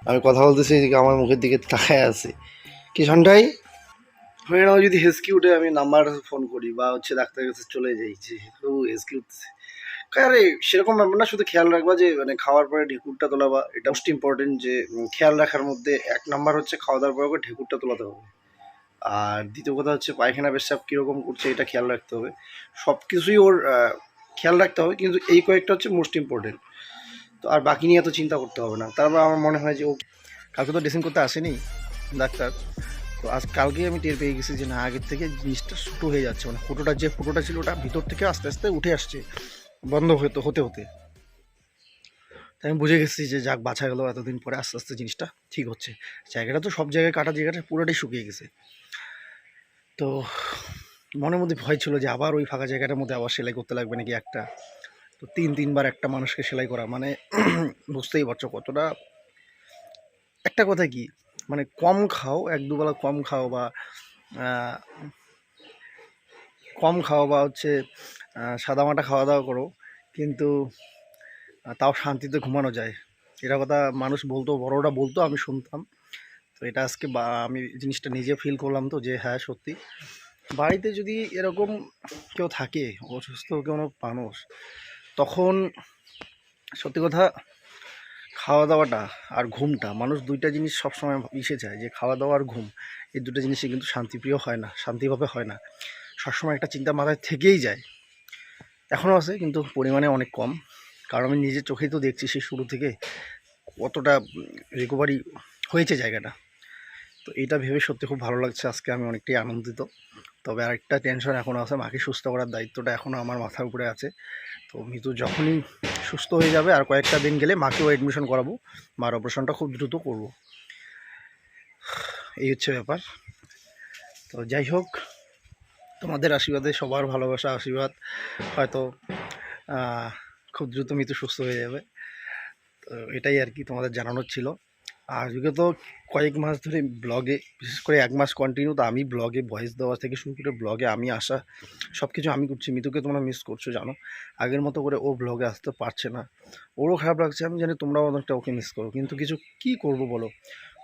আমি কথা বলতেছি, এদিকে আমার মুখের দিকে তাকায় আছে। কি সন্টাই হয়ে নাও, যদি হেসকি উঠে আমি নাম্বার ফোন করি বা হচ্ছে ডাক্তারের কাছে চলে যাই যে ও হেসকি উঠতেছে। আরে সেরকম ব্যাপার না, শুধু খেয়াল রাখবা যে মানে খাওয়ার পরে ঢেকুরটা তোলাবা, এটা মোস্ট ইম্পর্টেন্ট। যে খেয়াল রাখার মধ্যে 1 নাম্বার হচ্ছে খাওয়া দাওয়ার পরে ঢেকুরটা তোলাতে হবে। আর দ্বিতীয় কথা হচ্ছে পায়খানা পেশাব কীরকম করছে এটা খেয়াল রাখতে হবে। সব কিছুই ওর খেয়াল রাখতে হবে, কিন্তু এই কয়েকটা হচ্ছে মোস্ট ইম্পর্টেন্ট। তো আর বাকি নিয়ে এত চিন্তা করতে হবে না। তারপর আমার মনে হয় যে ও কালকে তো ড্রেসিং করতে আসেনি ডাক্তার, তো আজ কালকেই আমি টের পেয়ে গেছি যে না, আগের থেকে জিনিসটা ছোটো হয়ে যাচ্ছে, মানে ফোটোটা ছিল ওটা ভিতর থেকে আস্তে আস্তে উঠে আসছে, বন্ধ হতে হতে হতে। তাই আমি বুঝে গেছি যে যাক, বাঁচা গেলো, এতদিন পরে আস্তে আস্তে জিনিসটা ঠিক হচ্ছে। জায়গাটা তো সব জায়গায় কাটা, জায়গাটা পুরোটাই শুকিয়ে গেছে। তো মনের মধ্যে ভয় ছিল যে আবার ওই ফাঁকা জায়গাটার মধ্যে আবার সেলাই করতে লাগবে নাকি একটা। তো তিনবার একটা মানুষকে সেলাই করা মানে বুঝতেই পারছো কতটা। একটা কথা কি, মানে কম খাও, 1-2 বেলা কম খাও বা আহ, হচ্ছে সাদামাটা খাওয়া দাওয়া করো, কিন্তু তাও শান্তিতে ঘুমানো যায়। এটা কথা মানুষ বলতো, বড়রা বলতো, আমি শুনতাম। তো এটা আজকে আমি জিনিসটা নিজে ফিল করলাম, তো যে হ্যাঁ সত্যি বাড়িতে যদি এরকম কেউ থাকে, অসুস্থ কোনো মানুষ, তখন সত্যি কথা খাওয়া দাওয়াটা আর ঘুমটা, মানুষ দুইটা জিনিস সবসময় ইসে চায়, যে খাওয়া দাওয়া আর ঘুম, এই দুটো জিনিসই কিন্তু শান্তিপ্রিয় হয় না, শান্তিভাবে হয় না। সবসময় একটা চিন্তা মাথায় থেকেই যায়, এখনও আছে কিন্তু পরিমাণে অনেক কম। কারণ আমি নিজের চোখেই তো দেখছি সেই শুরু থেকে কতটা রিকভারি হয়েছে জায়গাটা। তো এইটা ভেবে সত্যি খুব ভালো লাগছে, আজকে আমি অনেকটাই আনন্দিত। তবে আরেকটা টেনশন এখনও আছে, মাকে সুস্থ করার দায়িত্বটা এখনও আমার মাথার উপরে আছে। তো মিতু যখনই সুস্থ হয়ে যাবে, আর কয়েকটা দিন গেলে মাকেও অ্যাডমিশন করাবো, মার অপারেশনটা খুব দ্রুত করব। এই হচ্ছে ব্যাপার। তো যাই হোক, তোমাদের আশীর্বাদে, সবার ভালোবাসা আশীর্বাদ, হয়তো খুব দ্রুত মিতু সুস্থ হয়ে যাবে। তো এটাই আর কি তোমাদের জানানোর ছিল। আর বিগত কয়েক মাস ধরে ব্লগে, বিশেষ করে 1 মাস কন্টিনিউ, তো আমি ব্লগে ভয়েস দেওয়া থেকে শুরু করে ব্লগে আমি আসা, সব কিছু আমি করছি। মিতুকে তোমরা মিস করছো জানো, আগের মতো করে ও ব্লগে আসতে পারছে না, ওরও খারাপ লাগছে, আমি জানি তোমরাও অনেকটা ওকে মিস করো, কিন্তু কিছু কি করব বলো,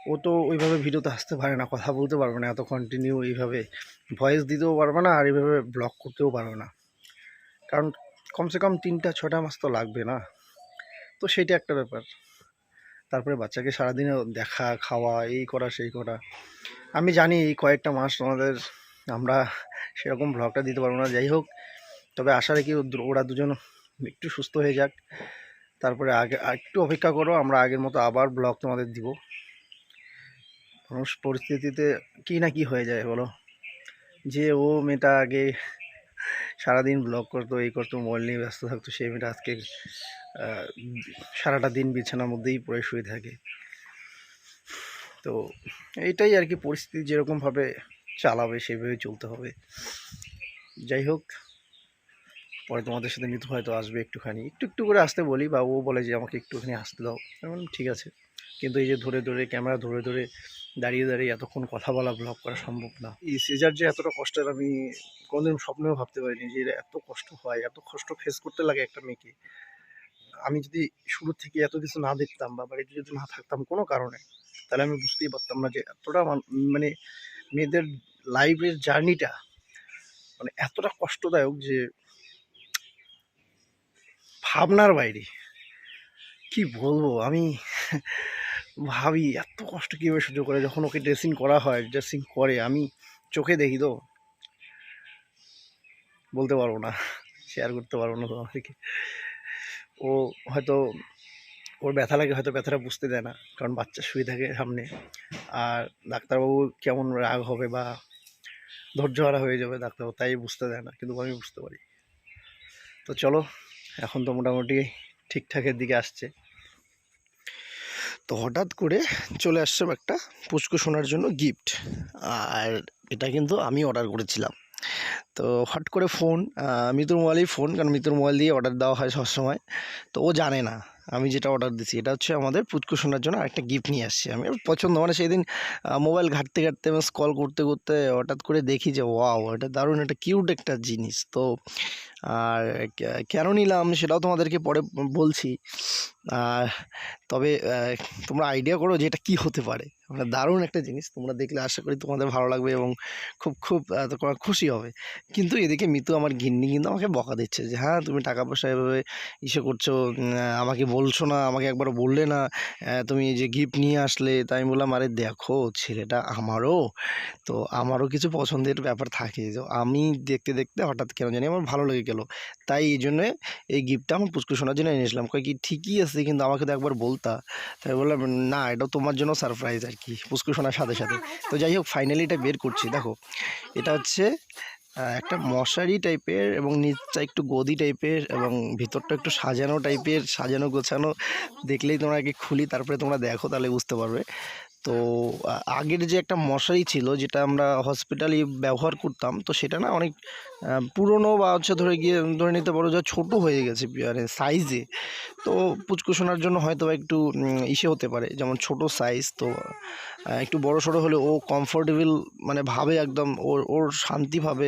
ও তো ওইভাবে ভিডিওতে আসতে পারে না, কথা বলতে পারবে না, এত কন্টিনিউ এইভাবে ভয়েস দিতেও পারবে না, আর এইভাবে ব্লগ করতেও পারবে না। কারণ কমসে কম 3-6টা মাস তো লাগবে না। তো সেইটা একটা ব্যাপার। তারপরে বাচ্চাকে সারাদিনে দেখা, খাওয়া, এই করা সেই করা। আমি জানি এই কয়েকটা মাস তোমাদের আমরা সেরকম ব্লগটা দিতে পারবো না। যাই হোক, তবে আশা রাখি ওরা দুজন একটু সুস্থ হয়ে যাক, তারপরে আগে একটু অপেক্ষা করো, আমরা আগের মতো আবার ব্লগ তোমাদের দিব। মানুষ পরিস্থিতিতে কি না কি হয়ে যায় বলো। যে ও মেয়েটা আগে সারাদিন ব্লগ করতো, এই করতো, মোবাইল নিয়ে ব্যস্ত থাকতো, সেই মেয়েটা আজকে আহ, সারাটা দিন বিছানার মধ্যেই পড়ে শুয়ে থাকে। তো এইটাই আর কি, পরিস্থিতি যেরকমভাবে চালাবে সেইভাবে চলতে হবে। যাই হোক, পরে তোমাদের সাথে মিতু হয়তো আসবে, একটুখানি একটু একটু করে আসতে বলি, বা ও বলে যে আমাকে একটুখানি আসতে দাও, আমি বললাম ঠিক আছে। কিন্তু এই যে ধরে ধরে ক্যামেরা ধরে ধরে দাঁড়িয়ে দাঁড়িয়ে এতক্ষণ কথা বলা, ব্লগ করা সম্ভব না। এই সিজার যে এতটা কষ্টের আমি কোনোদিন স্বপ্নেও ভাবতে পারিনি, যে এরা এত কষ্ট হয়, এত কষ্ট ফেস করতে লাগে একটা মেয়েকে। আমি যদি শুরু থেকে এত কিছু না দেখতাম বা বাড়িতে যদি না থাকতাম কোনো কারণে, তাহলে আমি বুঝতেই পারতাম না যে এতটা মানে মেয়েদের লাইফের জার্নিটা মানে এতটা কষ্টদায়ক, যে ভাবনার বাইরে। কি বলবো আমি, ভাবি এত কষ্ট কীভাবে সহ্য করে, যখন ওকে ড্রেসিং করা হয়, ড্রেসিং করে আমি চোখে দেখি, তো বলতে পারবো না, শেয়ার করতে পারবো না তোমাদেরকে। ও হয়তো ওর ব্যথা লাগে, হয়তো ব্যথাটা বুঝতে দেয় না, কারণ বাচ্চা শুয়ে থাকে সামনে। আর ডাক্তারবাবু কেমন রাগ হবে বা ধৈর্যহারা হয়ে যাবে ডাক্তারবাবু, তাই বুঝতে দেয় না, কিন্তু আমি বুঝতে পারি। তো চলো, এখন তো মোটামুটি ঠিকঠাকের দিকে আসছে। তো হঠাৎ করে চলে আসছে একটা পুচকু শোনার জন্য গিফট, আর এটা কিন্তু আমি অর্ডার করেছিলাম। তো হট করে ফোন, মিতুর মোবাইলেই ফোন, কারণ মিতুর মোবাইল দিয়ে অর্ডার দেওয়া হয় সবসময়। তো ও জানে না আমি যেটা অর্ডার দিচ্ছি এটা হচ্ছে আমাদের পুচকু শোনার জন্য আরেকটা গিফট নিয়ে আসছি। আমি পছন্দ, মানে সেদিন মোবাইল ঘাঁটতে ঘাঁটতে এবং স্ক্রল করতে করতে হঠাৎ করে দেখি যে ওয়াও, এটা দারুণ, এটা কিউট একটা জিনিস। তো আর কেন নিলাম সেটাও তোমাদেরকে পরে বলছি। আর তবে তোমরা আইডিয়া করো যে এটা কী হতে পারে, মানে দারুণ একটা জিনিস, তোমরা দেখলে আশা করি তোমাদের ভালো লাগবে এবং খুব খুব তোমরা খুশি হবে। কিন্তু এদিকে মিতু আমার গিন্নি কিন্তু আমাকে বকা দিচ্ছে যে হ্যাঁ তুমি টাকা পয়সা এভাবে ইসে করছো, আমাকে বলছো না, আমাকে একবারও বললে না, তুমি যে গিফট নিয়ে আসলে। তাই আমি বললাম আরে দেখো ছেলেটা আমারও, তো আমারও কিছু পছন্দের ব্যাপার থাকে, তো আমি দেখতে দেখতে হঠাৎ কেন জানি আমার ভালো লেগে গেলো, তাই এই জন্যে এই গিফটটা আমার পুচকু শোনার জন্য এনেছিলাম। কয় কি ঠিকই আছে কিন্তু আমাকে তো একবার বলতা। তাই বললাম না এটাও তোমার জন্য সারপ্রাইজ আর কি, পুচকু শোনার সাথে সাথে। তো যাই হোক ফাইনালি এটা বের করছি, দেখো এটা হচ্ছে একটা মশারি টাইপের এবং নিচটা একটু গদি টাইপের এবং ভিতরটা একটু সাজানো টাইপের, সাজানো গোছানো। দেখলেই তোমরা আগে খুলি তারপরে তোমরা দেখো তাহলে বুঝতে পারবে। তো আগের যে একটা মশারি ছিল যেটা আমরা হসপিটালে ব্যবহার করতাম, তো সেটা না অনেক পুরনো বা হচ্ছে ধরে নিতে পারো যা ছোটো হয়ে গেছে মানে সাইজে। তো পুচকু শোনার জন্য হয়তো একটু ইসে হতে পারে, যেমন ছোট সাইজ, তো একটু বড় সড়ো হলে ও কমফোর্টেবল মানে ভাবে একদম ওর ওর শান্তিভাবে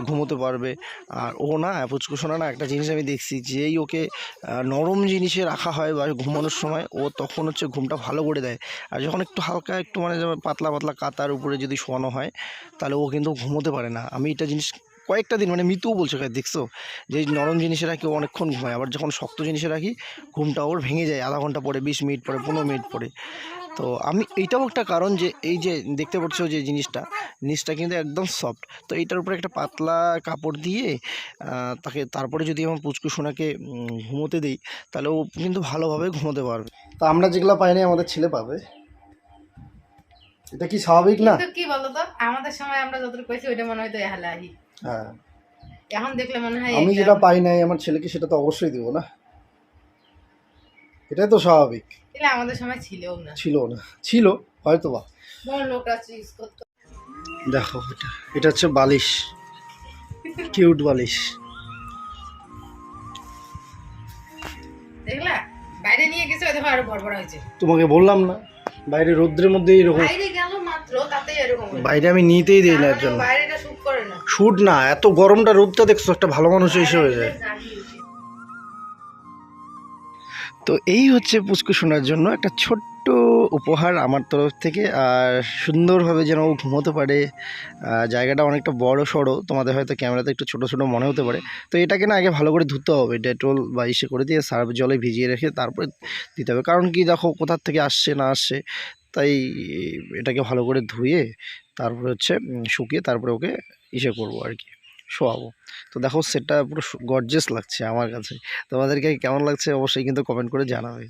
ঘুমোতে পারবে। আর ও না পুচকু শোনা না একটা জিনিস আমি দেখছি, যেই ওকে নরম জিনিসে রাখা হয় বা ঘুমানোর সময় ও তখন হচ্ছে ঘুমটা ভালো করে দেয়। আর যখন একটু হালকা একটু মানে যেমন পাতলা পাতলা কাতার উপরে যদি শোয়ানো হয় তাহলে ও কিন্তু ঘুমোতে পারে না। আমি এটা জিনিস কয়েকটা দিন মানে মিতুও বলছে দেখছো যে নরম জিনিসে রাখি ও অনেকক্ষণ ঘুমায়, আবার যখন শক্ত জিনিসে রাখি ঘুমটা ওর ভেঙে যায় আধা ঘন্টা পরে, 20 মিনিট পরে, 15 মিনিট পরে। তো আমি এইটাও একটা কারণ যে এই যে দেখতে পাচ্ছ যে জিনিসটা নিচটা কিন্তু একদম সফট, তো এইটার উপরে একটা পাতলা কাপড় দিয়ে তাকে তারপরে যদি আমার পুচকু সোনাকে ঘুমোতে দিই তাহলে ও কিন্তু ভালোভাবে ঘুমোতে পারবে। তো আমরা যেগুলো পাইনি আমাদের ছেলে পাবে, এটা কি স্বাভাবিক না? কিন্তু কি বলতো আমাদের সময় আমরা যতটুকু কইছি ওইটা মনে হয় তো হালাহি। হ্যাঁ এখন দেখলে মনে হয় আমি যেটা পাই নাই আমার ছেলেকে সেটা তো অবশ্যই দিব না, এটাই তো স্বাভাবিক। এটা আমাদের সময় ছিলও না, ছিল হয়তো বা। বড় লোকরা ইউজ করতো। দেখো এটা হচ্ছে বালিশ, কিউট বালিশ। দেখলা বাইরে নিয়ে গেছে দেখো আরো বড় বড় হয়েছে। তোমাকে বললাম না বাইরে রোদ্রের মধ্যে এরকম, বাইরে গেল মাত্র তাতেই এরকম হলো। বাইরে আমি নিতেই দিই না এর জন্য, বাইরেটা শুট করে না, শুট না এত গরমটা রোদটা দেখছো একটা ভালো মানুষ এসে হয়ে যায়। তো এই হচ্ছে পুচকু শোনার জন্য একটা ছোট্ট উপহার আমার তরফ থেকে, আর সুন্দরভাবে যেন ও ঘুমোতে পারে। জায়গাটা অনেকটা বড় সড়ো, তোমাদের হয়তো ক্যামেরাতে একটু ছোটো ছোটো মনে হতে পারে। তো এটাকে না আগে ভালো করে ধুতে হবে, ডেটল বা ইসে করে দিয়ে সার্ফ জলে ভিজিয়ে রেখে তারপরে দিতে হবে। কারণ কি দেখো কোথার থেকে আসছে না আসছে, তাই এটাকে ভালো করে ধুয়ে তারপরে হচ্ছে শুকিয়ে তারপরে ওকে ইসে করবো আর কি, শোয়াবো। তো দেখো সেটা পুরো গর্জিয়াস লাগছে আমার কাছে, তোমাদেরকে কেমন লাগছে অবশ্যই কিন্তু কমেন্ট করে জানাবে।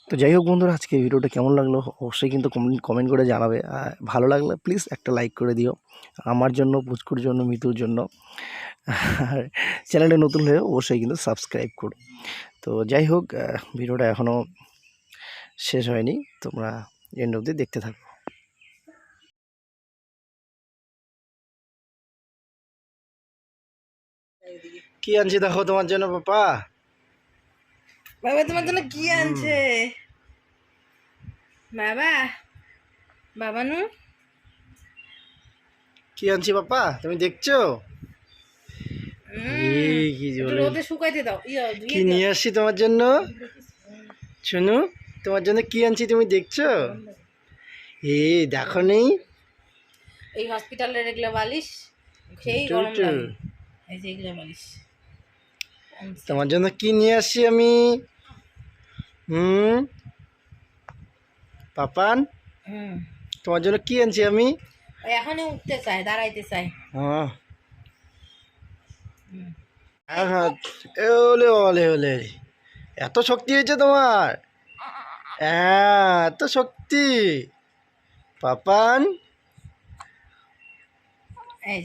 তো যাই হোক বন্ধুরা আজকে ভিডিওটা কেমন লাগলো অবশ্যই কিন্তু কমেন্ট করে জানাবে। ভালো লাগলে প্লিজ একটা লাইক করে দিও আমার জন্য, পুচকুর জন্য, মিতুর জন্য। আর চ্যানেলটা নতুন হয়ে অবশ্যই কিন্তু সাবস্ক্রাইব করো। তো যাই হোক ভিডিওটা এখনও শেষ হয়নি, তোমরা এন্ড অবধি দেখতে থাকো। কি আনছি দেখো তোমার জন্য পাপা। বাবা তোমার জন্য কি আনছে বাবা? বাবানু কি আনছি পাপা তুমি দেখছো? রোদে শুকাইতে দাও। কি নিয়ে আসছি তোমার জন্য শোনো, তোমার জন্য কি আনছি তুমি দেখছো? দেখো নেই এই হসপিটালের এগুলো বালিশ সেই গরম লাগে, এই যে এগুলো বালিশ তোমার জন্য কি নিয়ে আসছি আমি। পাপান তোমার জন্য কি আনছি আমি। এখনই উঠতে চাই, দাঁড়াইতে চাই। হ্যাঁ হ্যাঁ ওলে ওলে ওলে, এত শক্তি হয়েছে তোমার, হ্যাঁ এত শক্তি পাপান। এই যে